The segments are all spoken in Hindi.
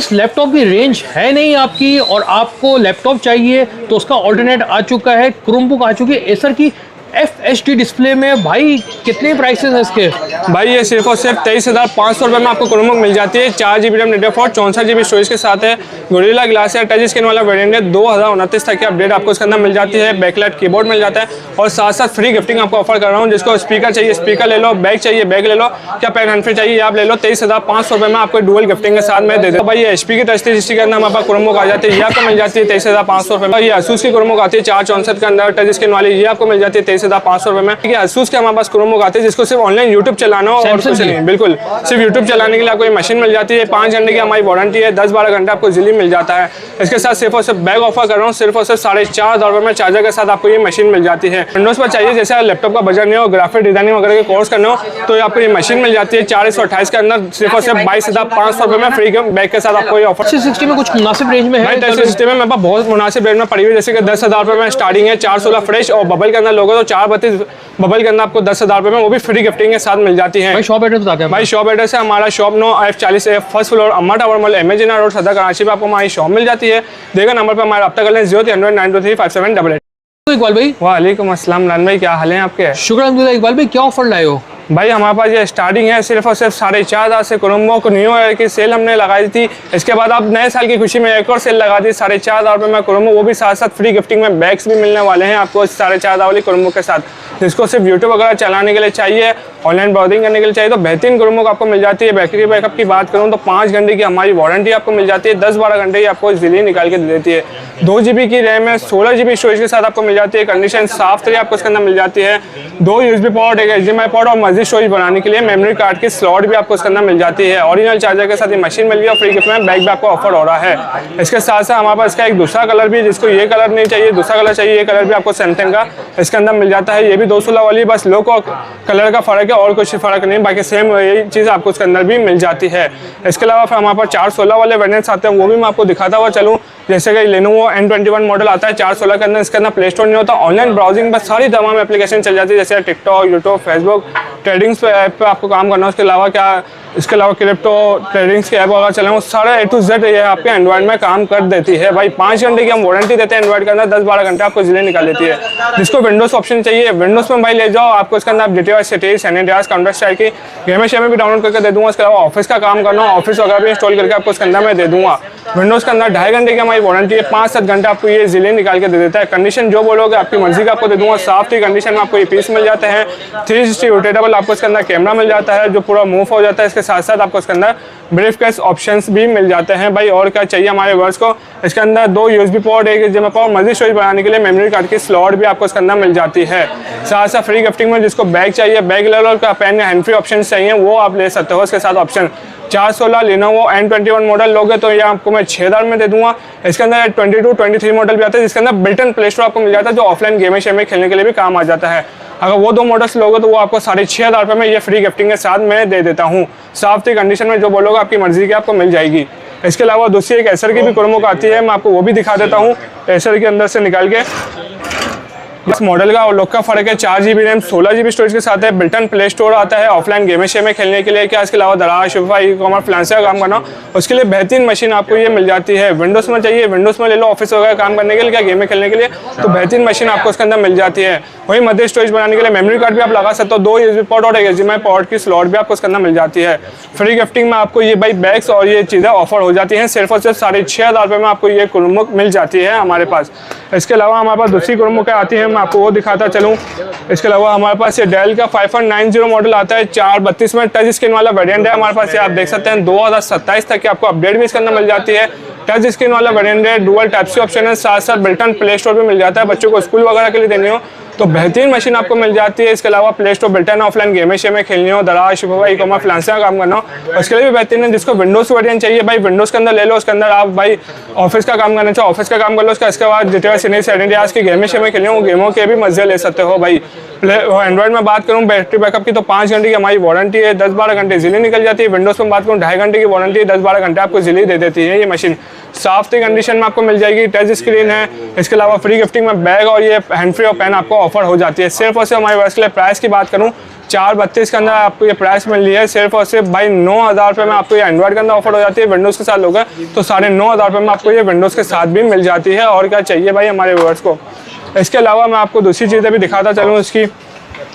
गाइस लैपटॉप की रेंज है नहीं आपकी और आपको लैपटॉप चाहिए तो उसका ऑल्टरनेट आ चुका है, क्रोमबुक आ चुकी है एसर की FHD डिस्प्ले में। भाई कितने प्राइसेस हैं इसके? भाई ये सिर्फ और सिर्फ 23,500 रुपये में आपको क्रोमबुक मिल जाती है। 4 GB RAM DDR4 64 GB storage के साथ है। गोरिल्ला ग्लास है, टच स्क्रीन वाला वेरिएंट है। 2029 तक की अपडेट आपको इसके अंदर मिल जाती है। बैकलाइट कीबोर्ड मिल जाता है और साथ साथ फ्री गिफ्टिंग आपको ऑफर कर रहा हूँ। जिसको स्पीकर चाहिए स्पीकर ले लो, बैग चाहिए बैग ले लो, क्या पेन हैंड फ्री चाहिए आप ले लो। 23,500 रुपये में आपको डुअल गिफ्टिंग के साथ में दे दो। भाई ये HP की टच 360 के अंदर हमारे पास क्रोमबुक आ जाती है, ये आपको मिल जाती है 23,500 रुपये में। ये Asus की क्रोमबुक आती है 464 के अंदर टच स्क्रीन वाली, ये आपको मिल जाती है 23,500 रुपये में। Asus के हमारे पास क्रोमबुक आते हैं जिसको सिर्फ ऑनलाइन यूट्यूब चलाना हो और कुछ नहीं, बिल्कुल सिर्फ यूट्यूब चलाने के लिए आपको ये मशीन मिल जाती है। 5 घंटे की हमारी वारंटी है, 10-12 घंटे आपको इजीली मिल जाता है। इसके साथ सिर्फ और सिर्फ बैग ऑफर कर रहा हूँ, सिर्फ और सिर्फ 4,500 रुपये में चार्जर के साथ आपको ये मशीन मिल जाती है। विंडोज पर चाहिए जैसे लैपटॉप का बजट नहीं हो, ग्राफिक डिजाइनिंग वगैरह के कोर्स करने हो तो आपको ये मशीन मिल जाती है 428 के अंदर सिर्फ और सिर्फ 22,500 रुपये में फ्री बैग के साथ आपको ये ऑफर। 360 में कुछ मुनासिब रेंज में है? 360 में मेरे पास बहुत मुनासिब रेंज में पड़ी हुई है, जैसे कि 10,000 रुपये में स्टार्टिंग है। 416 फ्रेश और बबल के अंदर लोगे तो 432 बबल के अंदर आपको 10,000 रुपये में वो भी फ्री गिफ्टिंग के साथ मिल जाती है। भाई शॉप एड्रेस बताते हैं। भाई शॉप एड्रेस है हमारा शॉप 9 F40 फर्स्ट फ्लोर अम्मा टावर मॉल एमेजिना रोड सदर कराची पे आपको हमारी शॉप मिल जाती है। देखा नंबर पर हमारा रब्ता कर लें 0309235788। तो इकबाल भाई। वालेकुम अस्सलाम रान भाई, क्या हाल है आपके? शुक्र अल्हम्दुलिल्लाह। इकबाल भाई क्या ऑफर लाए हो? भाई हमारे पास ये स्टार्टिंग है सिर्फ और सिर्फ 4,500 से। क्रोमबुक न्यू ईयर की सेल हमने लगाई थी, इसके बाद अब नए साल की खुशी में एक और सेल लगा दी 4,500 रुपये में क्रोमबुक, वो भी साथ साथ फ्री गिफ्टिंग में बैग्स भी मिलने वाले हैं आपको 4,500 वाली क्रोमबुक के साथ। जिसको सिर्फ यूट्यूब वगैरह चलाने के लिए चाहिए, ऑनलाइन ब्राउजिंग करने के लिए चाहिए तो बेहतरीन क्रोमबुक आपको मिल जाती है। बैटरी बैकअप की बात करूँ तो 5 घंटे की हमारी वारंटी आपको मिल जाती है, 10-12 घंटे की आपको इजीली निकाल के दे देती है। 2 GB की रैम है, 16 GB स्टोरेज के साथ आपको मिल जाती है। कंडीशन साफ तरी आपको इसके अंदर मिल जाती है। 2 USB पोर्ट, एक HDMI पोर्ट और मजीद स्टोरेज बनाने के लिए मेमोरी कार्ड की स्लॉट भी आपको इसके अंदर मिल जाती है। ओरिजिनल चार्जर के साथ ये मशीन मिल गई और फ्री गिफ्ट में बैग भी आपको ऑफर हो रहा है। इसके साथ साथ हमारे पास इसका एक दूसरा कलर भी, जिसको ये कलर नहीं चाहिए दूसरा कलर चाहिए, ये कलर भी आपको सैमसंग का इसके अंदर मिल जाता है। ये भी 216 वाली, बस लो को कलर का फर्क है और कुछ फर्क नहीं, बाकी सेम यही चीज़ आपको इसके अंदर भी मिल जाती है। इसके अलावा फिर हमारे पास 416 वाले वेरिएंट्स आते हैं, वो भी मैं आपको दिखाता हुआ चलूँ। जैसे कि Lenovo N21 मॉडल आता है 416 के अंदर, इसके अंदर प्ले स्टोर नहीं होता, ऑनलाइन ब्राउजिंग पर सारी तमाम एप्लीकेशन चल जाती है जैसे टिकटॉक, यूट्यूब, फेसबुक, ट्रेडिंग्स पे ऐप पे आपको काम करना है। उसके अलावा इसके अलावा क्रिप्टो ट्रेडिंग्स के ऐप वगैरह चले वो सारे A to Z ये आपके एंड्रॉइड में काम कर देती है। भाई 5 घंटे की हम वारंटी देते हैं एंड्रॉइड के अंदर, 10-12 घंटे आपको इजीली निकाल देती है। जिसको विंडोज ऑप्शन चाहिए विंडोज में भाई ले जाओ, आपको इसके अंदर GTA city San Andreas counter strike की गेम शेयर में भी डाउनलोड करके दे दूंगा। इसके अलावा ऑफिस का काम करना ऑफिस वगैरह भी इंस्टॉल करके आपको इसके अंदर मैं दे दूंगा। विंडोज के अंदर 2.5 घंटे की हमारी वारंटी है, 5-7 घंटे आपको ये इजीली निकाल के दे देता है। कंडीशन जो बोलोगे आपकी मर्जी का आपको दे दूंगा। साफ थी कंडीशन में आपको ये पीस मिल जाते हैं। 360 रोटेटेबल आपको इसके अंदर कैमरा मिल जाता है जो पूरा मूव हो जाता है। इसके साथ साथ आपको इसके अंदर ब्रीफ केस ऑप्शंस भी मिल जाते हैं। भाई और क्या चाहिए हमारे वर्ड्स को? इसके अंदर 2 USB पोर्ट, एक HDMI पोर्ट, मजीद स्टोरेज बनाने के लिए मेमोरी कार्ड की स्लॉट भी आपको इसके अंदर मिल जाती है। साथ साथ फ्री गिफ्टिंग में जिसको बैग चाहिए बैग ले लो, पेन या हैंड फ्री ऑप्शन चाहिए वो आप ले सकते हो। इसके साथ ऑप्शन 416 Lenovo N21 मॉडल लोगे तो ये आपको मैं 6,000 में दे दूंगा। इसके अंदर 22-23 मॉडल भी आता है जिसके अंदर बिल्टन प्ले स्टोर आपको मिल जाता है जो ऑफलाइन गेम शेम खेलने के लिए भी काम आ जाता है। अगर वो 2 मॉडल्स लोगे तो वो आपको 6,500 रुपये में ये फ्री गिफ्टिंग के साथ मैं दे देता हूँ। साफ थी कंडीशन में जो बोलोगे आपकी मर्जी की आपको मिल जाएगी। इसके अलावा दूसरी एक एसर की भी क्रोमबुक आती है, मैं आपको वो भी दिखा देता हूँ। एसर के अंदर से निकाल के इस मॉडल का और लुक का फर्क है। 4 GB रैम 16 GB स्टोरेज के साथ है। बिल्टन प्ले स्टोर आता है ऑफलाइन गेम शेम खेलने के लिए, क्या इसके अलावा दराज शिफाई ई-कॉमर्स फ्रीलांसर का काम करना उसके लिए बेहतरीन मशीन आपको ये मिल जाती है। विंडोज़ में चाहिए विंडोज़ में ले लो, ऑफिस वगैरह काम करने के लिए, क्या गेम खेलने के लिए तो बेहतरीन मशीन आपको इसके अंदर मिल जाती है। वही मध्य स्टोरेज बनाने के लिए मेमोरी कार्ड भी आप लगा सकते हो। 2 USB पोर्ट और एक HDMI पोर्ट की स्लॉट भी आपको इसके अंदर मिल जाती है। फ्री गिफ्टिंग में आपको ये भाई बैग्स और ये चीज़ें ऑफर हो जाती हैं। सिर्फ और सिर्फ 6,500 रुपये में आपको ये क्रोमबुक मिल जाती है हमारे पास। इसके अलावा हमारे पास दूसरी क्रोमबुक आती है, मैं आपको वो दिखाता चलूँ। इसके अलावा हमारे पास ये डेल का 5.90 मॉडल आता है, 432 में टच स्क्रीन वाला वेरिएंट है हमारे पास। ये आप देख सकते हैं 2027 तक की आपको अपडेट भी इसके अंदर मिल जाती है। टच स्क्रीन वाला वेरिएंट है, डुअल टाइप सी ऑप्शन है, साथ साथ बिल्टन प्ले स्टोर भी मिल जाता है। बच्चों को स्कूल वगैरह के लिए देनी हो तो बेहतरीन मशीन आपको मिल जाती है। इसके अलावा play store built in offline game शेम खेलनी हो, दराज शिफा ई-कॉमर्स फ्रीलांसर का काम करना हो उसके लिए भी बेहतरीन है। जिसको विंडोज़ वेरिएंट चाहिए भाई विंडोज़ के अंदर ले लो, उसके अंदर आप भाई ऑफिस का काम करना चाहो ऑफिस का काम कर लो। इसके बाद GTA सैन एंड्रियास की गेम शेम खेलनी हो गेमों के भी मजे ले सकते हो। भाई एंड्रॉइड में बात करूँ बैटरी बैकअप की तो 5 घंटे की हमारी वारंटी है, 10-12 घंटे इजीली निकल जाती है। विंडोज़ में बात करूँ 2.5 घंटे की वारंटी है, 10-12 घंटे आपको इजीली दे देती है ये मशीन। साफ थी कंडीशन में आपको मिल जाएगी, टच स्क्रीन है। इसके अलावा फ्री गिफ्टिंग में बैग और ये हैंड फ्री और पेन आपको ऑफर हो जाती है। सिर्फ और सिर्फ हमारे वर्ष के लिए प्राइस की बात करूँ 432 के अंदर आपको ये प्राइस मिल रही है सिर्फ और सिर्फ भाई 9,000 रुपये में आपको ये एंड्रॉइड के अंदर ऑफर हो जाती है। विंडोज़ के साथ लोगे तो 9,500 रुपये में आपको ये विंडोज़ के साथ भी मिल जाती है। और क्या चाहिए भाई हमारे व्यूअर्स को। इसके अलावा मैं आपको दूसरी चीज़ें भी दिखाता चलूँ इसकी।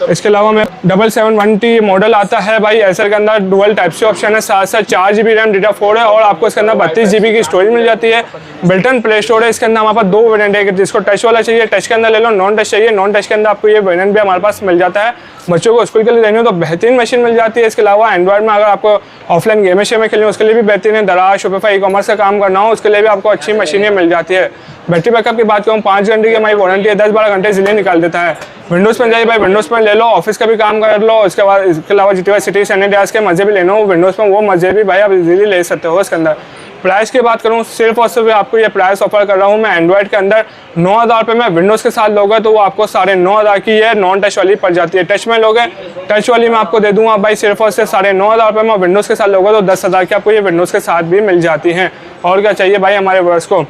इसके अलावा मैं 7710 मॉडल आता है भाई एसर के अंदर, डुअल टाइप सी ऑप्शन है, साथ साथ 4GB रैम डेटा 4 है और आपको इसके अंदर 32GB की स्टोरेज मिल जाती है। बिल्टन प्ले स्टोर है। इसके अंदर हमारे पास 2 वेरिएंट है, जिसको टच वाला चाहिए टच के अंदर ले लो, नॉन टच चाहिए नॉन टच के अंदर आपको ये वेरिएंट भी हमारे पास मिल जाता है। बच्चों को स्कूल के लिए लेनी हो तो बेहतरीन मशीन मिल जाती है। इसके अलावा एंड्रॉइड में अगर आपको ऑफलाइन गेम में खेलनी हो उसके लिए भी बेहतरीन है। दराज शॉपिफाई ई कॉमर्स का काम करना हो उसके लिए भी आपको अच्छी मशीनें मिल जाती है। बैटरी बैकअप की बात करूँ 5 घंटे की हमारी वारंटी है, 10-12 घंटे इजीली निकाल देता है। विंडोज़ में जाइए भाई, विंडोज़ में ले लो, ऑफिस का भी काम कर लो। इसके बाद इसके अलावा GTA सिटी सैन एंड्रियास के मज़े भी लेना हो विंडोज़ में, वो मज़े भी भाई आप इजीली ले सकते हो इसके अंदर। प्राइस की बात करूँ सिर्फ और सिर्फ आपको ये प्राइस ऑफर कर रहा हूँ मैं एंड्रॉइड के अंदर 9,000 रुपये में। विंडोज़ के साथ लोगे तो वो आपको 9,500 की है, नॉन टच वाली पड़ जाती है। टच में लोगे टच वाली मैं आपको दे दूँगा भाई सिर्फ और सिर्फ 9,500 रुपये में। विंडोज़ के साथ लोगे तो 10,000 की आपको ये विंडोज़ के साथ भी मिल जाती हैं। और क्या चाहिए भाई हमारे व्यूअर्स को।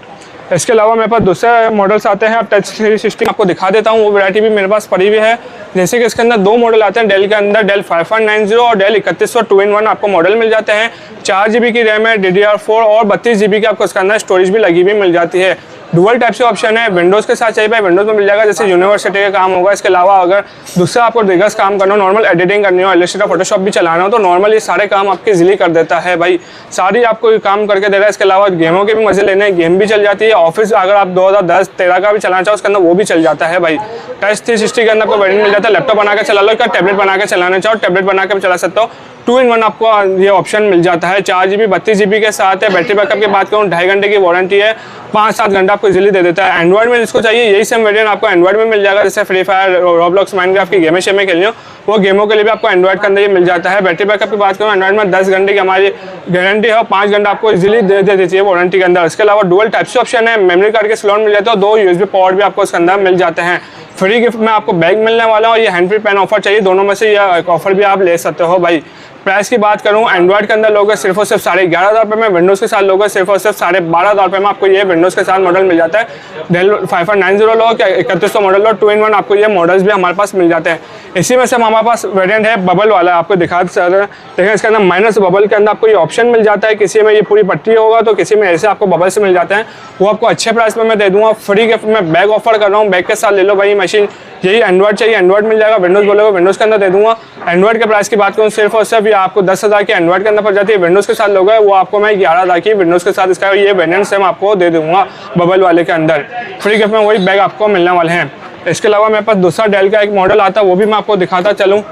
इसके अलावा मेरे पास दूसरे मॉडल्स आते हैं, अब टच 360 आपको दिखा देता हूँ, वो वैरायटी भी मेरे पास पड़ी हुई है। जैसे कि इसके अंदर 2 मॉडल आते हैं डेल के अंदर, डेल 5190 और डेल 3100 2-in-1 आपको मॉडल मिल जाते हैं। 4GB की रैम है, DDR4 और 32GB की आपको इसके अंदर स्टोरेज भी लगी हुई मिल जाती है। डुअल टाइप से ऑप्शन है। विंडोज़ के साथ चाहिए भाई विंडोज़ में मिल जाएगा, जैसे यूनिवर्सिटी का काम होगा। इसके अलावा अगर दूसरा आपको दिग्गज काम करना हो, नॉर्मल एडिटिंग करनी हो, इलस्ट्रेटर फोटोशॉप भी चलाना हो तो नॉर्मल ये सारे काम आपके इजीली कर देता है भाई, सारी आपको काम करके दे रहा है। इसके अलावा गेमों के भी मजे लेने हैं, गेम भी चल जाती है। ऑफिस अगर आप 2010-13 का भी चलाना चाहो उसके अंदर वो भी चल जाता है भाई। टच 360 के अंदर आपको वेरिएंट मिल जाता है। लैपटॉप बना के चला लो, क्या टैबलेट बना के चलाना चाहो टैबलेट बना के भी चला सकते हो। 2-in-1 आपको ये ऑप्शन मिल जाता है। 4GB 32GB के साथ है। बैटरी बैकअप की बात करूँ 2.5 घंटे की वारंटी है, 5-7 घंटा आपको इजीली दे देता है। एंड्रॉइड में जिसको चाहिए यही सेम वेरिएंट आपको एंड्रॉइड में मिल जाएगा, जैसे फ्री फायर, रोब्लॉक्स, माइनक्राफ्ट की गेमें शेमें खेलनी हो वो गेमों के लिए भी आपको एंड्रॉइड के अंदर ये मिल जाता है। बैटरी बैकअप की बात करूँ एंड्रॉइड में 10 घंटे की हमारी गारंटी है और 5 घंटा आपको इजीली दे देती है वारंटी के अंदर। इसके अलावा डुअल टाइप से ऑप्शन है, मेमोरी कार्ड के स्लॉट मिल जाते हैं और 2 USB पोर्ट भी आपको इसके अंदर मिल जाते हैं। फ्री गिफ्ट में आपको बैग मिलने वाला है और ये हैंड फ्री पेन ऑफर चाहिए, दोनों में से ये ऑफर भी आप ले सकते हो भाई। प्राइस की बात करूँ एंड्रॉइड के अंदर लोगे सिर्फ और सिर्फ 11,500 रुपये में, विंडोज़ के साथ लोगे सिर्फ और सिर्फ 12,500 रुपये में आपको ये विंडोज़ के साथ मॉडल मिल जाता है। डेल 5190 लो क्या 3100 मॉडल लो, 2-in-1 आपको ये मॉडल्स भी हमारे पास मिल जाते हैं। इसी में से हमारे पास वेरिएंट है बबल वाला, आपको दिखा देखिए इसके अंदर माइनस बबल के अंदर आपको ये ऑप्शन मिल जाता है। किसी में ये पूरी पट्टी होगा तो किसी में ऐसे आपको बबल से मिल जाते हैं, वो आपको अच्छे प्राइस में मैं दे दूँगा। फ्री गिफ्ट में बैग ऑफर कर रहा हूँ, बैग के साथ ले लो भाई मशीन। यही एंड्रॉइड चाहिए एंड्रॉइड मिल जाएगा, विंडोज़ बोलोगे विंडोज़ के अंदर दे दूँगा। एंड्रॉइड के प्राइस की बात करूँ सिर्फ और सिर्फ ये आपको 10,000 की एंड्रॉइड के अंदर पड़ जाती है। विंडोज़ के साथ लोगे वो आपको मैं 11,000 की विंडोज़ के साथ इसका ये वेरिएंट सेम आपको दे दूँगा बबल वाले के अंदर। फ्री गिफ्ट में वही बैग आपको मिलने वाले हैं। इसके अलावा मेरे पास दूसरा डेल का एक मॉडल आता है, वो भी मैं आपको दिखाता चलूँ।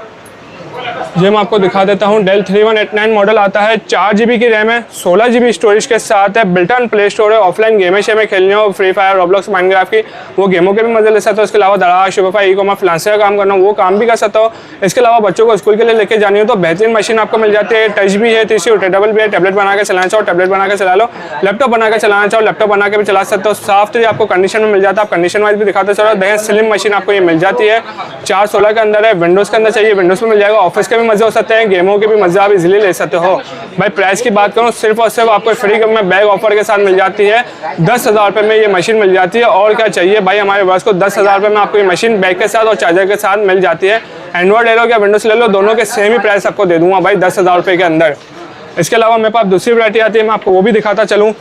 ये मैं आपको दिखा देता हूँ, डेल 3189 मॉडल आता है। 4GB की रैम है, 16GB स्टोरेज के साथ है। बिल्टन प्ले स्टोर है, ऑफलाइन गेमें शेमें खेलनी हो, फ्री फायर, रोब्लॉक्स, माइनक्राफ्ट की वो गेमों के भी मजे ले सकते हो। इसके अलावा दराज शॉपिफाई ई कॉमर्स फ्रीलांसर का काम करना हो वो काम भी कर सकते हो। इसके अलावा बच्चों को स्कूल के लिए लेके जानी हो तो बेहतरीन मशीन आपको मिल जाती है। टच भी है, 3C रोटेटेबल भी है, टैबलेट बना के चलाना चाहो टैबलेट बना के चला लो, लैपटॉप बना के चलाना चाहो लैपटॉप बना के भी चला सकते हो। सॉफ्ट आपको कंडीशन में मिल जाता है, आप कंडीशन वाइज भी दिखाते चलो। बेहद स्लिम मशीन आपको ये मिल जाती है, 416 के अंदर है। विंडोज़ के अंदर चाहिए विंडोज़ में मिल जाएगा, ऑफिस के भी मजे हो सकते हैं, गेमों के भी मजे आप इजीली ले सकते हो भाई। प्राइस की बात करूँ सिर्फ और सिर्फ आपको फ्री में बैग ऑफर के साथ मिल जाती है। 10,000 रुपये में ये मशीन मिल जाती है। और क्या चाहिए भाई हमारे पास को 10,000 रुपये में आपको ये मशीन बैग के साथ और चार्जर के साथ मिल जाती है। एंड्रॉइड ले लो या विंडोज़ ले लो, दोनों के सेम ही प्राइस आपको दे दूंगा भाई 10,000 रुपये के अंदर। इसके अलावा मेरे पास दूसरी वैरायटी आती है, मैं आपको वो भी दिखाता चलूँ।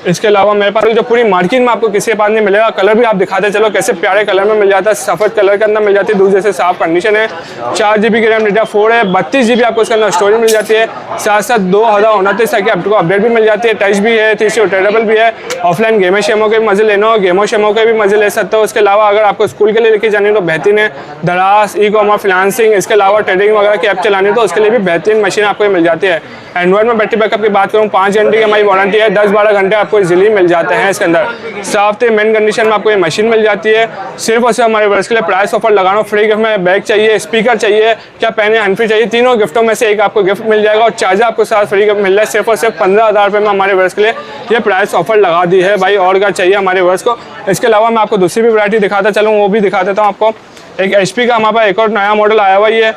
इसके अलावा मेरे पास जो पूरी मार्केट में आपको किसी के पास नहीं मिलेगा, कलर भी आप दिखाते चलो कैसे प्यारे कलर में मिल जाता है। सफ़ेद कलर के अंदर मिल जाती है, दूध जैसे साफ कंडीशन है। 4GB की रैम डेटा 4 है, 32GB आपको इसके अंदर स्टोरेज मिल जाती है। साथ साथ 2029 तक की आपको अपडेट भी मिल जाती है। टच भी है, 3C रोटेटेबल भी है। ऑफलाइन गेमों शेमों के भी मजे लेना हो गेमों शेमों के भी मजे ले सकते हो। इसके अलावा अगर आपको स्कूल के लिए लेके जानी तो बेहतरीन है। दराज, ई कॉमर्स, फ्रीलांसिंग, इसके अलावा ट्रेडिंग वगैरह की ऐप चलानी तो उसके लिए भी बेहतरीन मशीन आपको मिल जाती है। एंड्रॉइड में बैटरी बैकअप की बात करूँ 5 घंटे की हमारी वारंटी है, 10-12 घंटे आपको इजीली मिल जाते हैं इसके अंदर। सॉफ्ट मेन कंडीशन में आपको ये मशीन मिल जाती है। सिर्फ और सिर्फ हमारे वर्ष के लिए प्राइस ऑफर लगाना, फ्री गिफ्ट में बैग चाहिए, स्पीकर चाहिए, क्या पहने हैंड फ्री चाहिए, तीनों गिफ्टों में से एक आपको गिफ्ट मिल जाएगा और चार्जर आपको साथ फ्री गिफ्ट मिल रहा है। सिर्फ और सिर्फ 15,000 रुपये में हमारे वर्ष के लिए ये प्राइस ऑफर लगा दी है भाई। और क्या चाहिए हमारे वर्ष को। इसके अलावा मैं आपको दूसरी भी वैरायटी दिखाता चलूँ, वो भी दिखा देता हूँ आपको। एक HP का हमारे पास एक और नया मॉडल आया हुआ है,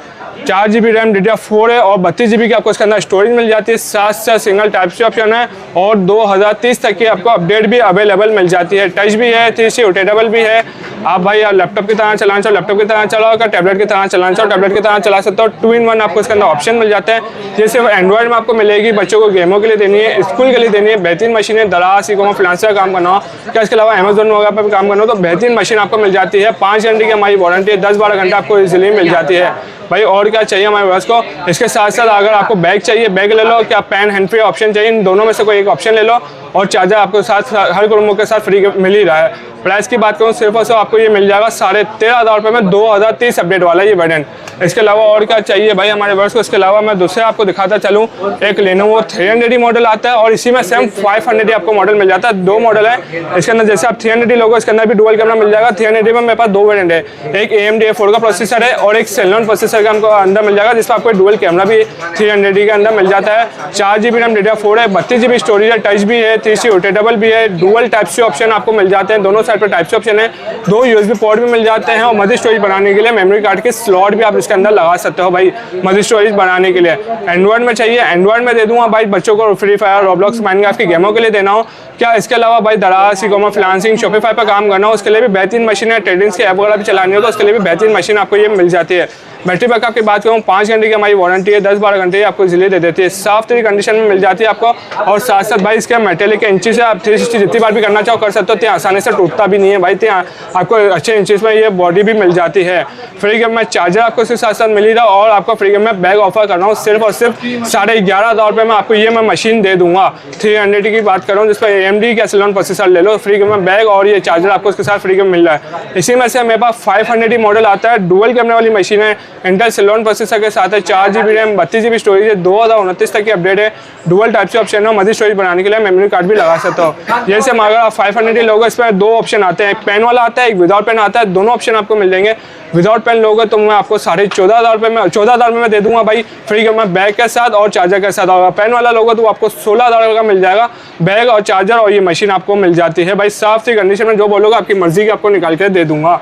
4GB रैम DDR4 है और 32GB की आपको इसके अंदर स्टोरेज मिल जाती है, 7 सिंगल टाइप सी ऑप्शन है और 2030 तक की आपको अपडेट भी अवेलेबल मिल जाती है। टच भी है, 3C रोटेटेबल भी है। आप भाई लैपटॉप की तरह चलाना चाहो लैपटॉप की तरह चलाओ, का टैबलेट की तरह चलाना चाहो टैबलेट की तरह चला सकते हो। 2-in-1 आपको इसके अंदर ऑप्शन मिल जाते हैं। जैसे एंड्रॉइड में आपको मिलेगी, बच्चों को गेमों के लिए देनी है, स्कूल के लिए देनी है, बेहतरीन मशीन है। दराज ई-कॉमर्स फ्रीलांसर का काम करना हो, क्या इसके अलावा अमेजोन वगैरह पर भी काम करना हो, तो बेहतरीन मशीन आपको मिल जाती है। 5 घंटे की हमारी वारंटी है, 10-12 घंटे आपको इजीली मिल जाती है। भाई और क्या चाहिए हमारे पास को। इसके साथ साथ अगर आपको बैग चाहिए, बैग ले लो, क्या पेन हैंड फ्री ऑप्शन चाहिए, इन दोनों में से कोई एक ऑप्शन ले लो। और चार्जर आपको साथ हर क्रोमो के साथ फ्री मिल ही रहा है। प्राइस की बात करूँ सिर्फ और सिर्फ आपको ये मिल जाएगा 13,500 रुपये में 2030 अपडेट वाला ये वेरिएंट। इसके अलावा और क्या चाहिए भाई हमारे वर्ष को। इसके अलावा मैं दूसरे आपको दिखाता चलूँ, एक Lenovo 300 मॉडल आता है और इसी में सेम 500 आपको मॉडल मिल जाता है। 2 मॉडल है इसके अंदर। जैसे आप 300 लोगो, इसके अंदर भी डुअल कैमरा मिल जाएगा। 300 में मेरे पास 2 वेरिएंट है, एक AMD A4 का प्रोसेसर है और एक Celeron प्रोसेसर का हमको अंदर मिल जाएगा, जिसमें आपको डुअल कैमरा भी 300 के अंदर मिल जाता है। 4GB रैम DDR4 है, 32GB स्टोरेज है, टच भी है, 3C रोटेटेबल भी है, डुअल टाइप सी ऑप्शन आपको मिल जाते हैं, दोनों साइड पर टाइप सी ऑप्शन है। 2 USB पोर्ट भी मिल जाते हैं और मदर स्टोरेज बनाने के लिए मेमोरी कार्ड के स्लॉट भी आप इसके अंदर लगा सकते हो भाई, मदर स्टोरेज बनाने के लिए। एंड्रॉइड में चाहिए, एंड्रॉइड में दे दूंगा भाई, बच्चों को फ्री फायर, रोब्लॉक्स, माइनक्राफ्ट की गेमों के लिए देना हो क्या। इसके अलावा भाई दराज ई-कॉमर्स फ्रीलांसिंग शॉपिफाई पर काम करना हो, उसके लिए भी बेहतरीन मशीन है। ट्रेडिंग्स की ऐप वगैरह भी चलानी हो तो उसके लिए भी बेहतरीन मशीन आपको ये मिल जाती है। बैटरी बैकअप की बात करूँ, 5 घंटे की हमारी वारंटी है, 10-12 घंटे आपको इजीली दे देती है। साफ तरी कंडीशन में मिल जाती है आपको। और साथ साथ भाई इसके मेटेलिक के इंचेस है, आप 360 जितनी बार भी करना चाहो कर सकते हो। तो आसानी से टूटता भी नहीं है भाई, आपको अच्छे इंचेस में ये बॉडी भी मिल जाती है। फ्री गेम में चार्जर आपको इसके साथ साथ मिल ही रहा और आपको फ्री गेम में बैग ऑफर कर रहा हूँ सिर्फ और सिर्फ 11,500 रुपये में आपको ये मैं मशीन दे दूंगा। 300 की बात करूँ जिस पर AMD का Celeron प्रोसेसर ले लो, फ्री गेम में बैग और ये चार्जर आपको इसके साथ फ्री गेम मिल रहा है। इसी में से मेरे पास 500 मॉडल आता है, डुअल कैमरा वाली मशीन है, इंटेल Celeron प्रोसेसर के साथ है, 4GB रैम 32GB स्टोरेज है, 2029 तक की अपडेट है। डुअल टाइप से ऑप्शन है, मदर स्टोरेज बनाने के लिए मेमोरी कार्ड भी लगा सकते हो। जैसे अगर आप 500 लोगे, इसमें 2 ऑप्शन आते हैं, एक पेन वाला आता है, एक विदाउट पेन आता है। दोनों ऑप्शन आपको मिल जाएंगे। विदाउट पेन लोगे तो मैं आपको 14,500 रुपये में 14,000 में दे दूंगा भाई, फ्री में बैग के साथ और चार्जर के साथ। और पेन वाला लोगे तो आपको 16,000 का मिल जाएगा, बैग और चार्जर और ये मशीन आपको मिल जाती है भाई। साफ सी कंडीशन में जो बोलोगे आपकी मर्जी की आपको निकाल के दे दूंगा।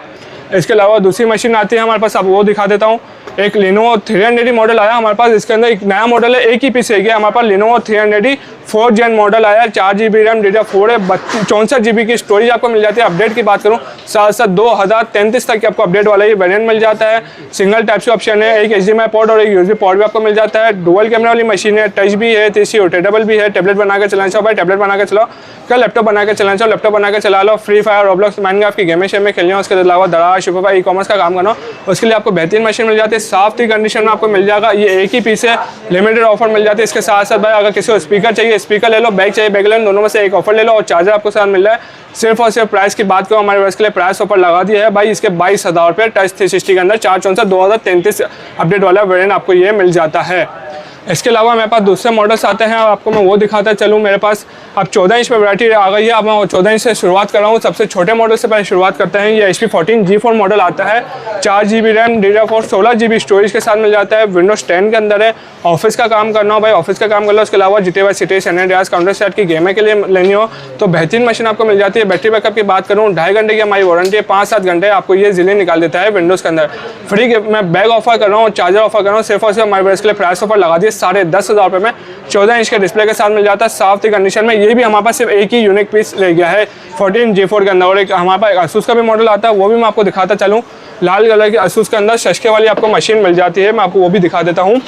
इसके अलावा दूसरी मशीन आती है हमारे पास, अब वो दिखा देता हूँ। एक Lenovo 300 मॉडल आया हमारे पास, इसके अंदर एक नया मॉडल है, एक ही पीस है हमारे पास। Lenovo 300 4th Gen मॉडल आया है, 4GB रैम DDR4 है, 64GB की स्टोरेज आपको मिल जाती है। अपडेट की बात करूँ साथ साथ 2033 तक की आपको अपडेट वाला ये वेरिएंट मिल जाता है। सिंगल टाइप से ऑप्शन है, एक HDMI पोर्ट और एक USB पोर्ट भी आपको मिल जाता है। डुअल कैमरा वाली मशीन है, टच भी है, 3C रोटेटेबल भी है। टैबलेट बना के चलाना चाहो भाई टैबलेट बना के चलाओ, क्या लैपटॉप बना के चलाना चाहो लैपटॉप बना के चला लो। फ्री फायर, रोब्लॉक्स, माइनक्राफ्ट की गेमें शेम में खेलनी हो, उसके अलावा दराज शॉपिफाई ई-कॉमर्स का काम करना हो, उसके लिए आपको बेहतरीन मशीन मिल जाती है। साफ थी कंडीशन में आपको मिल जाएगा। ये एक ही पीस है, लिमिटेड ऑफर मिल जाती है। इसके साथ साथ भाई अगर किसी को स्पीकर चाहिए स्पीकर ले लो, बैग चाहिए बैग ले लो, दोनों में से एक ऑफर ले लो और चार्जर आपको साथ मिल रहा है। सिर्फ और सिर्फ प्राइस की बात करो, हमारे वर्ष के लिए प्राइस ऑफर लगा दिया है भाई। इसके 22,000 रुपये टच 360 के अंदर 4/64 2033 अपडेट वाला वेरिएंट आपको ये मिल जाता है। इसके अलावा मेरे पास दूसरे मॉडल्स आते हैं, आपको मैं वो दिखाता चलूँ। मेरे पास अब 14 इंच में वैरायटी आ गई है। अब मैं 14 इंच से शुरुआत कर रहा हूँ। सबसे छोटे मॉडल से पहले शुरुआत करते हैं। ये HP 14 G4 मॉडल आता है, 4GB RAM DDR4 16GB storage के साथ मिल जाता है। Windows 10 के अंदर है। ऑफिस का काम करना हो भाई ऑफिस का काम कर लो। उसके अलावा GTA Vice City, San Andreas, Counter Strike की गेमें के लिए लेनी हो तो बेहतरीन मशीन आपको मिल जाती है। बैटरी बैकअप की बात करूँ 2.5 घंटे की हमारी वारंटी है, 5-7 घंटे आपको ये जिले निकाल देता है विंडोज़ के अंदर। फ्री मैं बैग ऑफर कर रहा हूँ, चार्जर ऑफर कर रहा हूँ। सिर्फ और सिर्फ हमारे वर्ष के लिए प्राइस ऑफर लगा दिए 10,500 रुपये में। 14 इंच के डिस्प्ले के साथ मिल जाता है, साफ थी कंडीशन में। ये भी हमारे पास सिर्फ एक ही यूनिक पीस ले गया है 14 G4 के अंदर। और एक हमारे पास Asus का भी मॉडल आता है, वो भी मैं आपको दिखाता चलूँ। लाल कलर की Asus के अंदर शशके वाली आपको मशीन मिल जाती है, मैं आपको वो भी दिखा देता हूँ।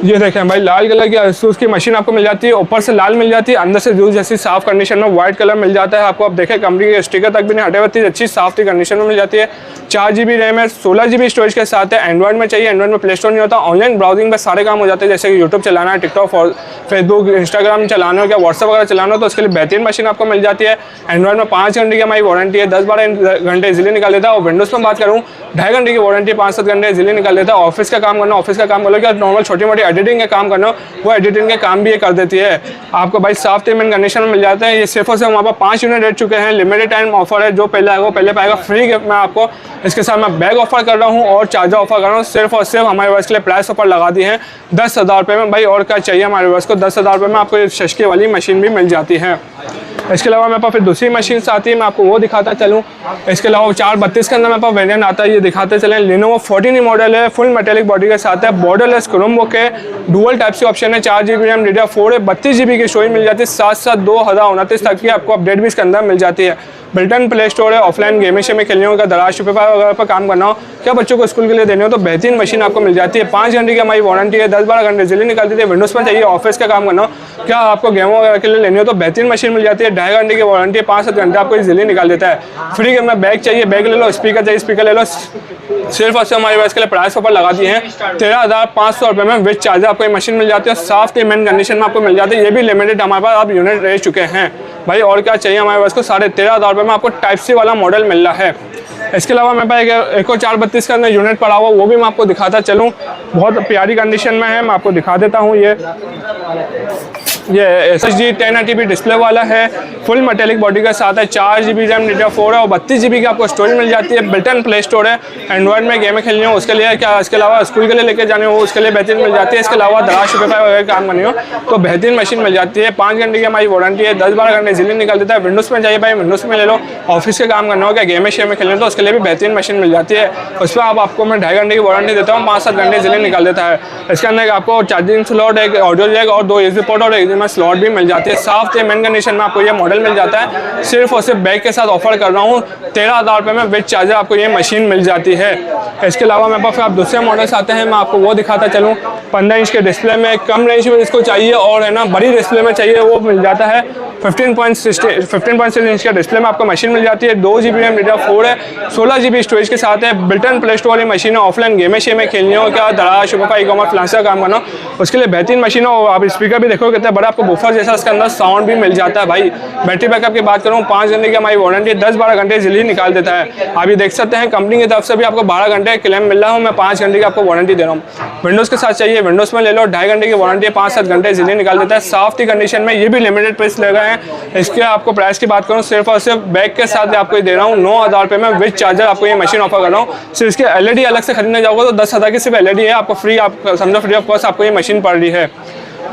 ये देखें भाई लाल कलर की Asus की मशीन आपको मिल जाती है, ऊपर से लाल मिल जाती है, अंदर से जूस जैसी साफ कंडीशन में व्हाइट कलर मिल जाता है आपको। अब देखें कंपनी के स्टिकर तक भी नहीं हटे हुए, इतनी अच्छी साफ थी कंडीशन में मिल जाती है। 4GB रैम है, 16GB स्टोरेज के साथ है। एंड्रॉइड में चाहिए, एंड्रॉइड में प्ले स्टोर नहीं होता, ऑनलाइन ब्राउजिंग पर सारे काम हो जाते हैं। जैसे कि यूट्यूब चलाना है, टिकटॉक, फेसबुक, इंस्टाग्राम चलाना हो, क्या व्हाट्सअप वगैरह चलाना हो तो उसके लिए बेहतरीन मशीन आपको मिल जाती है। एंड्रॉइड में 5 घंटे की हमारी वारंटी है, 10-12 घंटे इजीली निकाल देता है। और विंडोज़ में बात करूँ 2.5 घंटे की वारंटी, 5-7 घंटे इजीली निकाल देता है। ऑफिस का काम करना ऑफिस का काम कर लो, क्या नॉर्मल छोटी मोटी एडिटिंग का काम करना वो एडिटिंग के काम भी ये कर देती है आपको भाई। साफ पेमेंट कंडीशन में मिल जाते हैं। ये सिर्फ और सिर्फ हमारे पास 5 यूनिट रेट चुके हैं, लिमिटेड टाइम ऑफर है। जो पहले आएगा वो पहले पाएगा। फ्री गिफ्ट में आपको इसके साथ मैं बैग ऑफर कर रहा हूँ और चार्जर ऑफर कर रहा हूँ। सिर्फ और सिर्फ हमारे वर्ष के लिए प्राइस ऑफर लगा दी है 10,000 रुपये में भाई। और क्या चाहिए हमारे वर्ष को, 10,000 रुपये में आपको शशके वाली मशीन भी मिल जाती है। इसके अलावा मेरे पास फिर दूसरी मशीन आती है, मैं आपको वो दिखाता चलूँ। इसके अलावा 432 के अंदर मेरे पास वेरिएंट आता है, ये दिखाते चलें। Lenovo 14 मॉडल है, फुल मेटेलिक बॉडी के साथ है, बॉर्डरलेस क्रोमबुक है, डुअल टाइप सी ऑप्शन है, 4 GB रैम DDR4 है, 32 GB की स्टोरेज मिल जाती है, साथ साथ 2029 तक की आपको अपडेट भी इसके अंदर मिल जाती है। बिल्टन प्ले स्टोर है, ऑफलाइन गेमिंग में खेलने हो, दराज शॉपिफाई वगैरह पर काम करना हो, क्या बच्चों को स्कूल के लिए देने हो तो बेहतरीन मशीन आपको मिल जाती है। 5 घंटे की हमारी वारंटी है, 10-12 घंटे जल्दी निकाल देती है। विंडोज़ पर चाहिए, ऑफिस का काम करना हो, क्या आपको गेमों वगैरह के लिए लेनी हो तो बेहतरीन मशीन मिल जाती है। 2.5 घंटे की वारंटी है, 5-7 घंटे आपको जल्दी निकाल देता है। फ्री गेम में बैग चाहिए बैग ले लो, स्पीकर चाहिए स्पीकर ले लो। सिर्फ और सिर्फ हमारे पास के लिए प्राइस पर लगा दिए हैं 13,500 रुपये में विद चार्जर आपको ये मशीन मिल जाती है। साफ पेमेंट कंडीशन में आपको मिल जाती है, ये भी लिमिटेड हमारे पास आप यूनिट रह चुके हैं भाई। और क्या चाहिए हमारे पास को 13,500 रुपये में आपको टाइप सी वाला मॉडल मिल रहा है। इसके अलावा मेरे पास एक और 432 का अंदर यूनिट पड़ा हुआ, वो भी मैं आपको दिखाता चलूँ, बहुत प्यारी कंडीशन में है, मैं आपको दिखा देता हूँ। ये SSD 1080p डिस्प्ले वाला है, फुल मेटेलिक बॉडी के साथ है, 4 GB रैम DDR4 है और 32 GB की आपको स्टोरेज मिल जाती है। बिल्टन प्ले स्टोर है, एंड्रॉइड में गेमें खेलनी हो उसके लिए, क्या इसके अलावा स्कूल के लिए लेके जाने हो उसके लिए बेहतरीन मिल जाती है। इसके अलावा दराज शॉपिफाई वगैरह काम करनी हो तो बेहतरीन मशीन मिल जाती है। 5 घंटे की हमारी वारंटी है, 10-12 घंटे जल्दी निकाल देता है। विंडोज़ में चाहिए भाई विंडोज़ में ले लो, ऑफिस के काम करना हो, क्या गेम शेम में खेलने तो उसके लिए भी बेहतरीन मशीन मिल जाती है। उस पर आपको मैं 2.5 घंटे की वारंटी देता हूँ, 5-7 घंटे जल्दी निकाल देता है। इसके अंदर आपको चार्जिंग स्लॉट, एक ऑडियो जैक और 2 USB पोर्ट और HDMI स्लॉट भी मिल जाती है। साफ पेमेंट कंडीशन में आपको ये मॉडल मिल जाता है। सिर्फ और सिर्फ बैग के साथ ऑफर कर रहा हूँ, 13,000 रुपये में विद चार्जर आपको ये मशीन मिल जाती है। इसके अलावा मेरे पास आप दूसरे मॉडल्स आते हैं, मैं आपको वो दिखाता चलूँ। 15 इंच के डिस्प्ले में, कम रेंज में इसको चाहिए और है ना बड़ी डिस्प्ले में चाहिए वो मिल जाता है। 15.6 इंच का डिस्प्ले में आपको मशीन मिल जाती है। 2 GB रैम DDR4 है, 16 GB स्टोरेज के साथ है। बिल्टन प्ले स्टोर वाली मशीन है, ऑफलाइन गेमें शेमें खेलनी हो, क्या दराज शॉपिफाई ई-कॉमर्स फ्रीलांसर काम करना उसके लिए बेहतरीन मशीन हो। आप स्पीकर भी देखो कितना बड़ा, आपको बूफर जैसा इसके अंदर साउंड भी मिल जाता है भाई। बैटरी बैकअप की बात करूँ, 5 घंटे की हमारी वारंटी, 10-12 घंटे जल्दी निकाल देता है। आप ये देख सकते हैं कंपनी की तरफ से भी आपको 12 घंटे क्लेम मिल रहा हूँ, मैं 5 घंटे की आपको वारंटी दे रहा हूँ। विंडोज़ के साथ चाहिए विंडोज़ में ले लो, 2.5 घंटे की वारंटी है, 5-7 घंटे जल्दी निकाल देता है। साफ कंडीशन में, ये भी लिमिटेड प्राइस लगा है। इसके आपको प्राइस की बात करूँ, सिर्फ और सिर्फ बैग के साथ आपको दे रहा हूँ 9,000 रुपये में विद चार्जर आपको ये मशीन ऑफर कर रहा हूँ। सिर्फ इसके LED अलग से खरीदने जाओगे तो 10,000 की सिर्फ LED है आपको फ्री, आप समझो फ्री ऑफ कॉस्ट आपको ये मशीन पड़ रही है।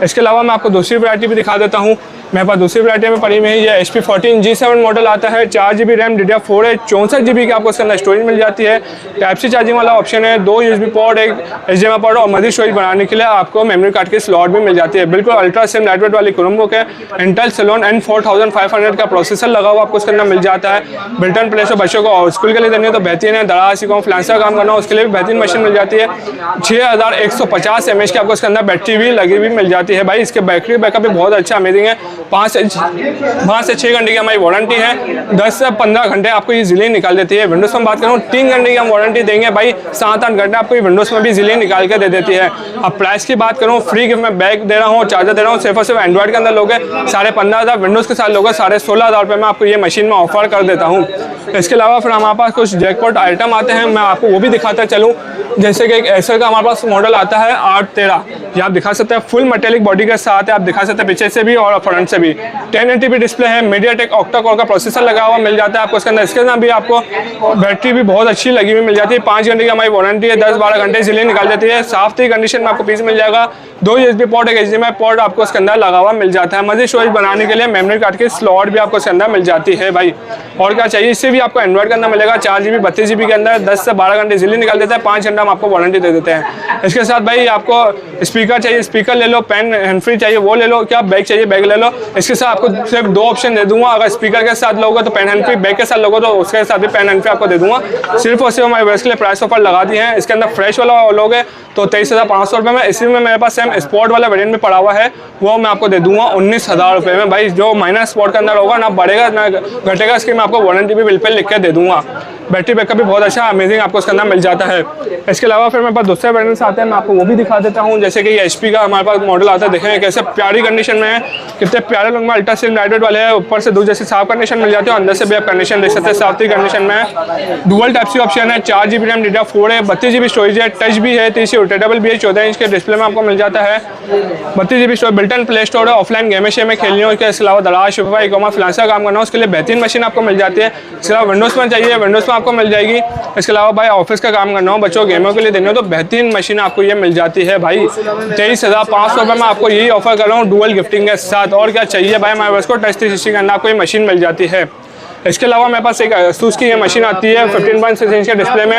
इसके अलावा मैं आपको दूसरी वैरायटी भी दिखा देता हूँ। मेरे पास दूसरी वैरायटी में पड़ी हुई है, ये HP 14 G7 मॉडल आता है, 4 GB रैम DDR4 है, 64 GB की आपको इसके अंदर स्टोरेज मिल जाती है। टाइप सी चार्जिंग वाला ऑप्शन है, 2 USB पोर्ट, एक HDMI पोर्ट और मदर स्टोरेज बनाने के लिए आपको मेमोरी कार्ड की स्लॉट भी मिल जाती है। बिल्कुल अल्ट्रा सिम लाइटवेट वाली क्रोमबुक है, इंटेल Celeron N4500 का प्रोसेसर लगा हुआ आपको इसके अंदर मिल जाता है। बिल्टन प्ले स्टोर बच्चों को स्कूल के लिए देने तो बेहतरीन है, दराज को फ्रीलांसर काम करना उसके लिए भी बेहतरीन मशीन मिल जाती है। 6150 mAh की आपको इसके अंदर बैटरी भी लगी हुई मिल जाती है भाई। इसके बैटरी बैकअप भी बहुत अच्छा अमेजिंग है, 5 से 6 घंटे की हमारी वारंटी है, 10 से 15 घंटे आपको ये जिले निकाल देती है। विंडोज़ में बात करूँ 3 घंटे की हम वारंटी देंगे भाई, 7-8 घंटे आपको ये विंडोज़ में भी जिले निकाल के दे देती है। अब प्राइस की बात करूँ, फ्री गिफ्ट में बैग दे रहा हूँ, चार्जर दे रहा हूँ। सिर्फ और सिर्फ एंड्रॉइड के अंदर लोगे 15,500, विंडोज़ के साथ लोगे 16,500 रुपये में आपको ये मशीन में ऑफर कर देता हूँ। इसके अलावा फिर हमारे पास कुछ जैकपॉट आइटम आते हैं, मैं आपको वो भी दिखाता चलूँ। जैसे कि एक एसर का हमारे पास मॉडल आता है 813, ये आप दिखा सकते हैं, फुल मेटेलिक बॉडी के साथ है, आप दिखा सकते हैं पीछे से भी और फ्रंट से भी। 1080p डिस्प्ले है, मीडियाटेक ऑक्टा कोर का प्रोसेसर लगा हुआ मिल जाता है आपको इसके अंदर। इसके अंदर भी आपको बैटरी भी बहुत अच्छी लगी हुई मिल जाती है। 5 घंटे की हमारी वारंटी है, 10-12 घंटे जल्दी निकाल देती है। साफ कंडीशन में आपको पीस मिल जाएगा। 2 USB पोर्ट, एक HDMI पोर्ट आपको इसके अंदर लगा हुआ मिल जाता है। मदर स्टोरेज बनाने के लिए मेमोरी कार्ड की स्लॉट भी आपको इसके अंदर मिल जाती है भाई। और क्या चाहिए, इससे भी आपको एंड्रॉइड के अंदर मिलेगा, 4 GB 32 GB के अंदर 10 से 12 घंटे जल्दी निकाल देता है। 5 घंटा हम आपको वारंटी दे देते हैं। इसके साथ भाई आपको स्पीकर चाहिए स्पीकर ले लो, पेन हैंड फ्री चाहिए वो ले लो, क्या बैग चाहिए बैग ले लो। इसके साथ आपको सिर्फ 2 ऑप्शन दे दूंगा, अगर स्पीकर के साथ लोगे तो पेन हैंड फ्री, बैग के साथ लोगे तो उसके साथ भी पेन हैंड फ्री आपको दे दूंगा। सिर्फ और सिर्फ हमारे वर्ष के लिए प्राइस ऑफर लगा दिए हैं। इसके अंदर फ्रेश वाला लोगे तो 23,500 रुपये में। इसी में मेरे पास सेम स्पोर्ट वाला वेरिएंट में पड़ा हुआ है, वो मैं आपको दे दूंगा 19,000 रुपये में भाई। जो माइनस स्पोर्ट के अंदर होगा ना बढ़ेगा ना घटेगा, इसकी मैं आपको वारंटी भी बिल पे लिख के दे दूंगा। बैटरी बैकअप भी बहुत अच्छा अमेजिंग आपको इसके अंदर मिल जाता है। इसके अलावा फिर मेरे पास दूसरे वेरिएंट्स आते हैं, मैं आपको वो भी दिखा देता हूँ। जैसे कि ये HP का हमारे पास मॉडल आता है, देखें कैसे प्यारी कंडीशन में है, कितने प्यारे लोग में अल्ट्रा सिम लाइटवेट वाले हैं। ऊपर से दूर जैसे साफ कंडीशन मिल जाती है, अंदर से भी आप कंडीशन देख सकते हैं, साफ कंडीशन में है। डुअल टाइप सी ऑप्शन है, 4 GB रैम DDR4 है, 32 GB स्टोरेज है, टच भी है, 3C रोटेटेबल भी है, 14 इंच के डिस्प्ले में आपको मिल जाता है। 32 GB storage, built-in play store है, ऑफलाइन गेम में खेलनी हो, इसके अलावा दराज शॉपिफाई ई-कॉमर्स फ्रीलांसर काम करना हो उसके लिए बेहतरीन मशीन आपको मिल जाती है। इसके अलावा विंडोज़ में चाहिए, विंडोज़ में आपको मिल जाएगी। इसके अलावा भाई ऑफिस का काम करना हो, बच्चों गेमों के लिए देने हो तो बेहतरीन मशीन आपको ये मिल जाती है भाई। 23,500 रुपये में आपको यही ऑफर कर रहा हूँ डुअल गिफ्टिंग के साथ। और क्या चाहिए भाई हमारे पास को टच 360 के अंदर आपको ये मशीन मिल जाती है। इसके अलावा मेरे पास एक ASUS की ये मशीन आती है 15.6 इंच के डिस्प्ले में,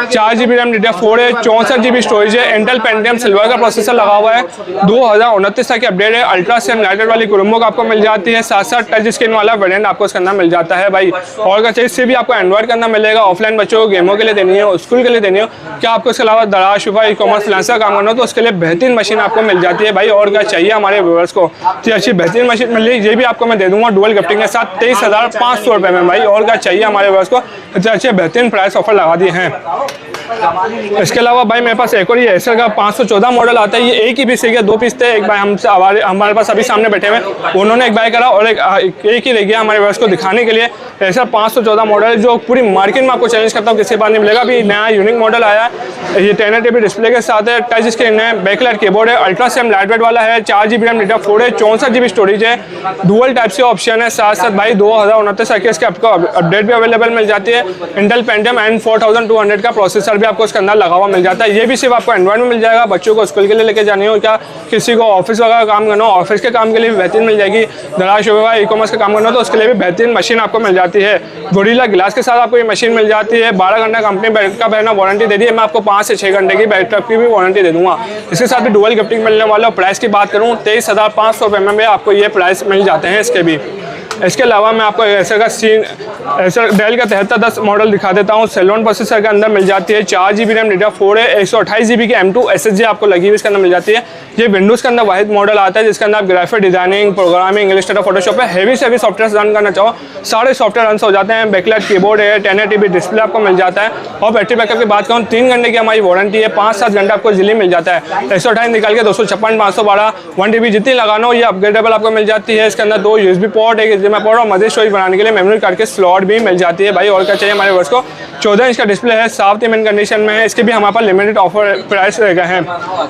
4GB रैम DDR4 है, 64GB स्टोरेज है, इंटेल पेंटियम सिल्वर का प्रोसेसर लगा हुआ है, 2029 तक की अपडेट है, अल्ट्रा सेम लाइटेड वाली क्रोमबुक आपको मिल जाती है, साथ साथ टच स्क्रीन वाला वेरिएंट आपको इसके अंदर मिल जाता है भाई। और क्या चाहिए, इससे भी आपको एंड्रॉइड के अंदर मिलेगा। ऑफलाइन बच्चों को गेमों के लिए देनी हो, स्कूल के लिए देनी हो, क्या आपको इसके अलावा दराज शुफा ई कॉमर्स फ्रीलांसर काम करना हो तो उसके लिए बेहतरीन मशीन आपको मिल जाती है भाई। और क्या चाहिए हमारे व्यूअर्स को, तो अच्छी बेहतरीन मशीन मिल रही है, ये भी आपको मैं दे दूंगा डुअल गिफ्टिंग के साथ 23,500 रुपये में भाई। और क्या चाहिए हमारे व्यूअर्स को, इतने अच्छे बेहतरीन प्राइस ऑफर लगा दिए हैं। इसके अलावा भाई मेरे पास एक और ये एसर का 514 मॉडल आता है। ये एक ही पीस है, 2 पीस थे। एक भाई हमारे पास अभी सामने बैठे हुए, उन्होंने एक बाय करा और एक ही रह गया हमारे व्यूअर्स को दिखाने के लिए। एसर 514 मॉडल जो पूरी मार्केट में आपको चैलेंज करता हूँ, किसी बार नहीं मिलेगा। अभी नया यूनिक मॉडल आया है, ये 1080p डिस्प्ले के साथ है, टच स्क्रीन है, बैकलाइट कीबोर्ड है, अल्ट्रा सेम लाइटवेट वाला है, 4GB रैम DDR4 है, 64GB स्टोरेज है, डुअल टाइप से ऑप्शन है। साथ साथ भाई 2029 तक इसके आपको अपडेट भी अवेलेबल मिल जाती है। इंटेल पेंटियम एंड 4200 का प्रोसेसर भी आपको इसके अंदर लगा हुआ मिल जाता है। ये भी सिर्फ आपको एंड्रॉइड में मिल जाएगा। बच्चों को स्कूल के लिए लेके जानी हो, क्या किसी को ऑफिस वगैरह काम करना हो, ऑफिस के काम के लिए भी बेहतरीन मिल जाएगी। दराज वगैरह ई कॉमर्स का काम करना हो तो उसके लिए भी बेहतरीन मशीन आपको मिल जाती है। गोरिल्ला ग्लास के साथ आपको ये मशीन मिल जाती है। 12 घंटा कंपनी बैटरी का बैठना वारंटी दे दी है, मैं आपको 5 से 6 घंटे की बैटरी की भी वारंटी दे दूंगा। इसके साथ भी डुअल गिफ्टिंग मिलने वाला। प्राइस की बात करूँ 23,500 रुपये में आपको ये प्राइस मिल जाते हैं इसके भी। इसके अलावा मैं आपको एसर डेल का 7310 मॉडल दिखा देता हूँ। सेलोन प्रोसेसर के अंदर मिल जाती है, 4GB रैम DDR4 है, 128GB की M2 SSD आपको लगी हुई इसके अंदर मिल जाती है। ये विंडोज़ के अंदर वाहिद मॉडल आता है जिसके अंदर आप graphic designing, programming, Illustrator, Photoshop है, हेवी से हेवी सॉफ्टवेयर रन करना चाहो सारे सॉफ्टवेयर रन हो जाते हैं। बैकलाइट कीबोर्ड है, 1080p डिस्प्ले आपको मिल जाता है। और बैटरी बैकअप की बात करूँ 3 घंटे की हमारी वारंटी है, 5-7 घंटे आपको जिले मिल जाता है। 128 निकाल के 256, 512, 1TB जितनी लगाना हो ये अपग्रेडेबल आपको मिल जाती है। इसके अंदर 2 USB पोर्ट, एक HDMI पोर्ट और मदर स्टोरेज बनाने के लिए मेमोरी कार्ड के स्लॉट भी मिल जाती है भाई। और क्या चाहिए हमारे वर्ष को, 14 इंच का डिस्प्ले है, साफ इन कंडीशन में है। इसके भी हमारे पास लिमिटेड ऑफर प्राइस रह गए हैं।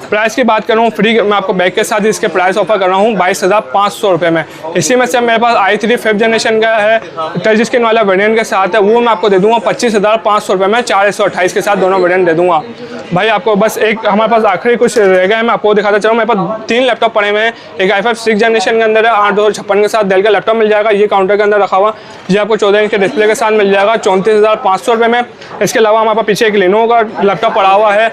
प्राइस की बात करूँ फ्री मैं आपको बैग के साथ ही इसके प्राइस ऑफर कर रहा हूँ 22,500 रुपये में। इसी में से मेरे पास i3 5th जनरेशन का है, टच स्क्रीन वाला वेरिएंट के साथ है, वो मैं आपको दे दूंगा 25,500 रुपये में, 4/128 के साथ दोनों वेरिएंट दे दूंगा भाई आपको। बस एक हमारे पास आखिरी कुछ रह गए हैं, मैं आपको दिखाता चलूँ। मेरे पास 3 लैपटॉप पड़े हुए हैं। एक i5 6th जनरेशन के अंदर है, 8/256 के साथ डेल का लैपटॉप मिल जाएगा, ये काउंटर के अंदर रखा हुआ। ये आपको 14 इंच के डिस्प्ले के साथ मिल जाएगा 34,500 रुपये में। इसके अलावा हमारे पास पीछे एक Lenovo का लैपटॉप पड़ा हुआ है,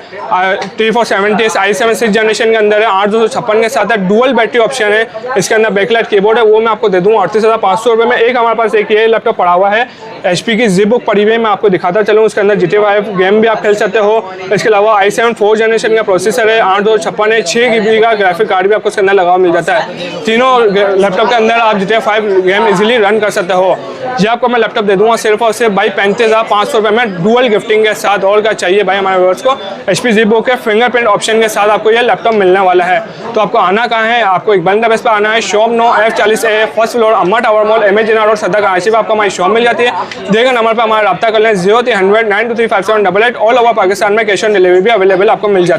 T470 i7 6th जनरेशन के अंदर है, 8/256 के साथ है, डुअल बैटरी ऑप्शन है, इसके अंदर बैकलाइट कीबोर्ड है, वो मैं आपको दे दूँगा 38,500 रुपये में। एक हमारे पास एक ये लैपटॉप पड़ा हुआ है, HP की ZipBook पड़ी हुई है, मैं आपको दिखाता चलूँ। उसके अंदर GTA 5 गेम भी आप खेल सकते हो। इसके अलावा i7 4th जनरेशन का प्रोसेसर है, 8/256 है, 6GB का ग्राफिक कार्ड भी आपको इसके अंदर लगा मिल जाता है। तीनों लैपटॉप के अंदर आप GTA 5 गेम इजीली रन कर सकते हो। ये आपको मैं लैपटॉप दे दूंगा सिर्फ और सिर्फ भाई 35,500 रुपये में डुअल गिफ्टिंग के साथ। और क्या चाहिए भाई हमारे व्यूअर्स को, HP ZipBook के फिंगरप्रिंट ऑप्शन के साथ आपको ये लैपटॉप मिलने वाला है। तो आपको आना कहाँ है, आपको एक बंदा बेस पर आना है, शॉप 9 F40A फर्स्ट फ्लोर अम्मा टावर मॉल MA रोड सदर कराची पर आपको हमारी शॉप मिल जाती है। देगा नंबर पर हमारा रब्ता कर लें 0300 9235788। ऑल ओवर पाकिस्तान में कैश ऑन डिलीवरी भी अवेलेबल आपको मिल जाती है।